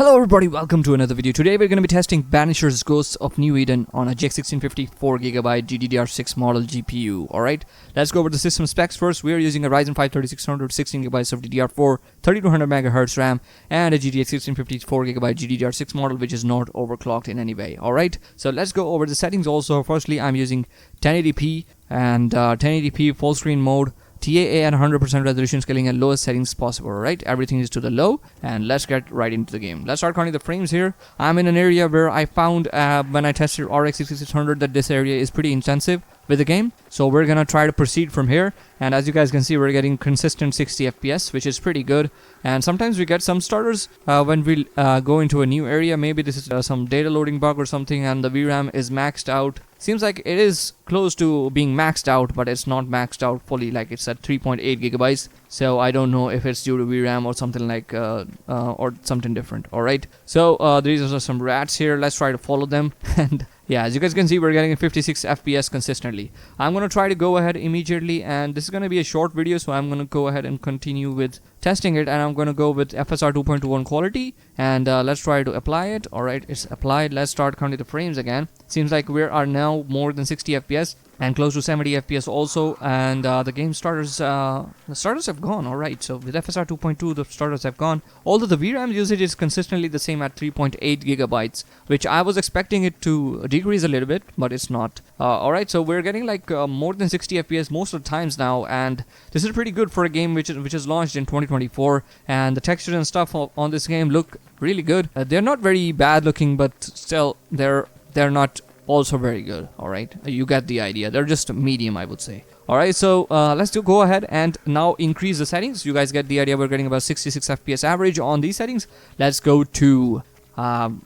Hello everybody, welcome to another video. Today we're going to be testing Banishers Ghosts of New Eden on a GTX 1650 4GB GDDR6 model GPU. Alright, let's go over the system specs first. We are using a Ryzen 5 3600 16GB of DDR4, 3200MHz RAM, and a GTX 1650 4GB GDDR6 model which is not overclocked in any way. Alright, so let's go over the settings also. Firstly, I'm using 1080p and 1080p full screen mode, TAA at 100% resolution scaling and lowest settings possible. Right, everything is to the low, and let's get right into the game. Let's start counting the frames here. I'm in an area where I found when I tested RX 6600 that this area is pretty intensive with the game, so we're gonna try to proceed from here. And as you guys can see, we're getting consistent 60 FPS, which is pretty good. And sometimes we get some stutters when we go into a new area. Maybe this is some data loading bug or something, and the VRAM is maxed out. Seems like it is close to being maxed out, but it's not maxed out fully. Like, it's at 3.8 gigabytes. So I don't know if it's due to VRAM or something like or something different. All right. So these are some rats here. Let's try to follow them. And yeah, as you guys can see, we're getting 56 FPS consistently. I'm gonna try to go ahead immediately, and this is gonna be a short video, so I'm gonna go ahead and continue with testing it, and I'm gonna go with FSR 2.2 on quality, and let's try to apply it. Alright, it's applied. Let's start counting the frames again. Seems like we are now more than 60 FPS and close to 70 FPS also, and the game starters have gone. Alright, so with FSR 2.2 the starters have gone, although the VRAM usage is consistently the same at 3.8 gigabytes, which I was expecting it to decrease a little bit, but it's not. Alright, so we're getting like more than 60 FPS most of the times now, and this is pretty good for a game which is launched in 2024, and the textures and stuff on this game look really good. They're not very bad looking, but still they're not also very good. Alright, you get the idea. They're just medium, I would say. Alright, so let's go ahead and now increase the settings. You guys get the idea. We're getting about 66 FPS average on these settings. Let's go to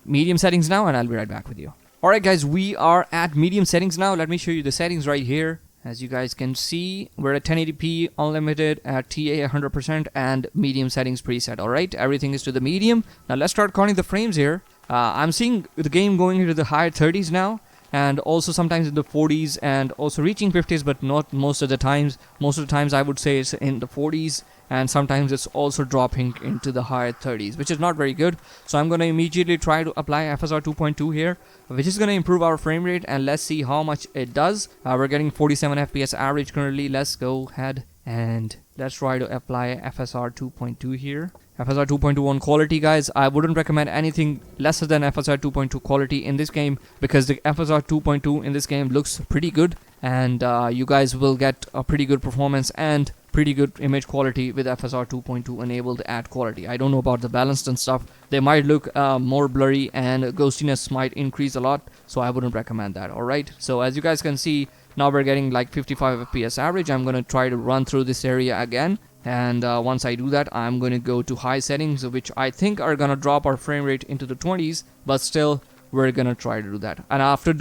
medium settings now, and I'll be right back with you. Alright guys, we are at medium settings now. Let me show you the settings right here. As you guys can see, we're at 1080p unlimited at TA 100% and medium settings preset. Alright, everything is to the medium. Now let's start counting the frames here. I'm seeing the game going into the higher 30s now, and also sometimes in the 40s, and also reaching 50s, but not most of the times. Most of the times I would say it's in the 40s, and sometimes it's also dropping into the higher 30s, which is not very good. So I'm going to immediately try to apply FSR 2.2 here, which is going to improve our frame rate, and let's see how much it does. We're getting 47 FPS average currently. Let's go ahead and let's try to apply FSR 2.2 here. FSR 2.2 on quality, guys. I wouldn't recommend anything lesser than FSR 2.2 quality in this game, because the FSR 2.2 in this game looks pretty good, and you guys will get a pretty good performance and pretty good image quality with FSR 2.2 enabled at quality. I don't know about the balanced and stuff. They might look more blurry, and ghostiness might increase a lot, so I wouldn't recommend that. Alright, so as you guys can see, now we're getting like 55 FPS average. I'm gonna try to run through this area again, and once I do that, I'm going to go to high settings, which I think are going to drop our frame rate into the 20s, but still we're going to try to do that. And after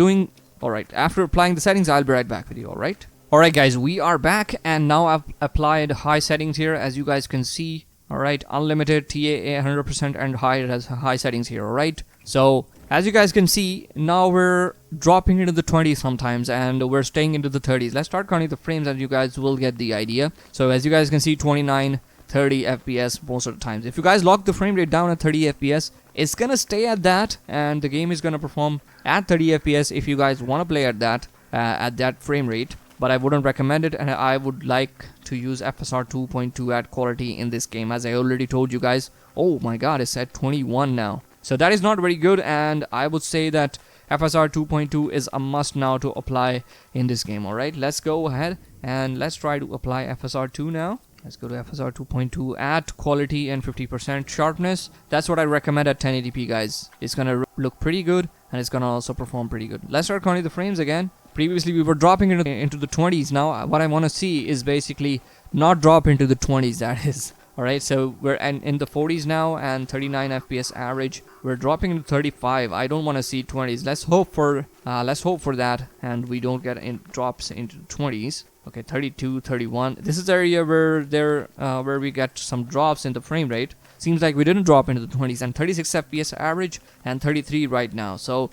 applying the settings, I'll be right back with you. Alright guys, we are back, and now I've applied high settings here, as you guys can see. Alright, unlimited, TAA 100% and high settings here. Alright, so as you guys can see, now we're dropping into the 20s sometimes, and we're staying into the 30s. Let's start counting the frames, and you guys will get the idea. So as you guys can see, 29, 30 FPS most of the times. If you guys lock the frame rate down at 30 FPS, it's gonna stay at that, and the game is gonna perform at 30 FPS if you guys want to play at that frame rate. But I wouldn't recommend it, and I would like to use FSR 2.2 at quality in this game, as I already told you guys. Oh my god, it's at 21 now. So that is not very good, and I would say that FSR 2.2 is a must now to apply in this game. Alright, let's go ahead and let's try to apply FSR 2 now. Let's go to FSR 2.2 at quality and 50% sharpness. That's what I recommend at 1080p, guys. It's gonna look pretty good, and it's gonna also perform pretty good. Let's start counting the frames again. Previously we were dropping into the 20s. Now what I want to see is basically not drop into the 20s, that is. Alright, so we're in the 40s now, and 39 FPS average. We're dropping into 35. I don't want to see 20s. Let's hope for that, and we don't get drops into 20s. Okay, 32, 31. This is the area where we get some drops in the frame rate. Seems like we didn't drop into the 20s, and 36 FPS average and 33 right now. So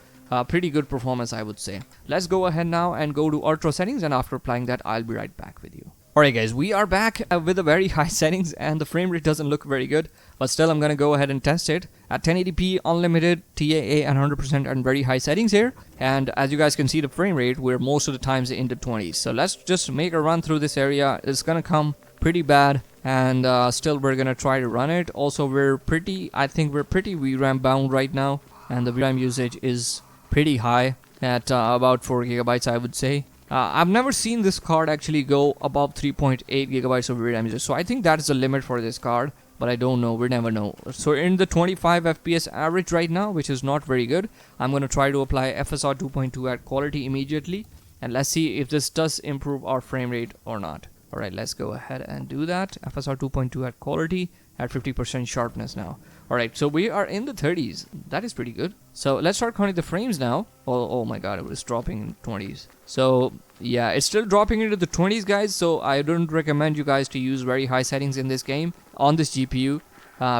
pretty good performance, I would say. Let's go ahead now and go to ultra settings, and after applying that, I'll be right back with you. Alright guys, we are back with the very high settings and the frame rate doesn't look very good, but still I'm gonna go ahead and test it at 1080p unlimited TAA and 100% and very high settings here. And as you guys can see, the frame rate, we're most of the times in the 20s. So let's just make a run through this area. It's gonna come pretty bad, and still we're gonna try to run it. Also I think we're pretty VRAM bound right now, and the VRAM usage is pretty high at about 4 gigabytes, I would say. I've never seen this card actually go above 3.8 gigabytes of VRAM usage, so I think that is the limit for this card, but I don't know, we never know. So in the 25 FPS average right now, which is not very good, I'm going to try to apply FSR 2.2 at quality immediately, and let's see if this does improve our frame rate or not. Alright, let's go ahead and do that. FSR 2.2 at quality at 50% sharpness now. Alright, so we are in the 30s. That is pretty good. So let's start counting the frames now. Oh my god, it was dropping in 20s. So yeah, it's still dropping into the 20s, guys. So I don't recommend you guys to use very high settings in this game on this GPU,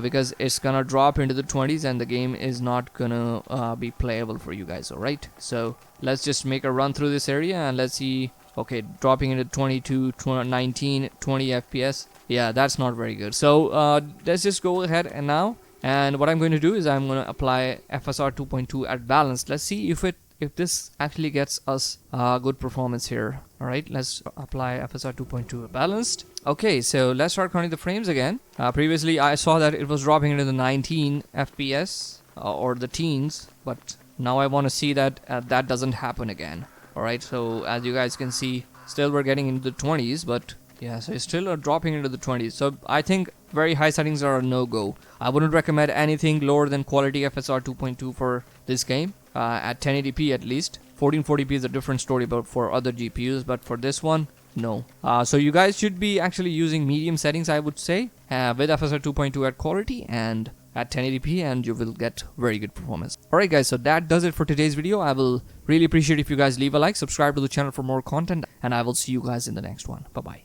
because it's gonna drop into the 20s and the game is not gonna be playable for you guys. Alright, so let's just make a run through this area and let's see. Okay, dropping into 22, 19, 20 FPS. Yeah, that's not very good. So let's just go ahead and now. And what I'm going to do is I'm going to apply FSR 2.2 at balanced. Let's see if this actually gets us good performance here. All right, let's apply FSR 2.2 at balanced. Okay, so let's start counting the frames again. Previously, I saw that it was dropping into the 19 FPS or the teens, but now I want to see that that doesn't happen again. Alright, so as you guys can see, still we're getting into the 20s, but yeah, so it's still dropping into the 20s. So I think very high settings are a no-go. I wouldn't recommend anything lower than quality FSR 2.2 for this game, at 1080p at least. 1440p is a different story about for other GPUs, but for this one, no. So you guys should be actually using medium settings, I would say, with FSR 2.2 at quality and at 1080p, and you will get very good performance. Alright guys, so that does it for today's video. I will really appreciate if you guys leave a like, subscribe to the channel for more content, and I will see you guys in the next one. Bye bye.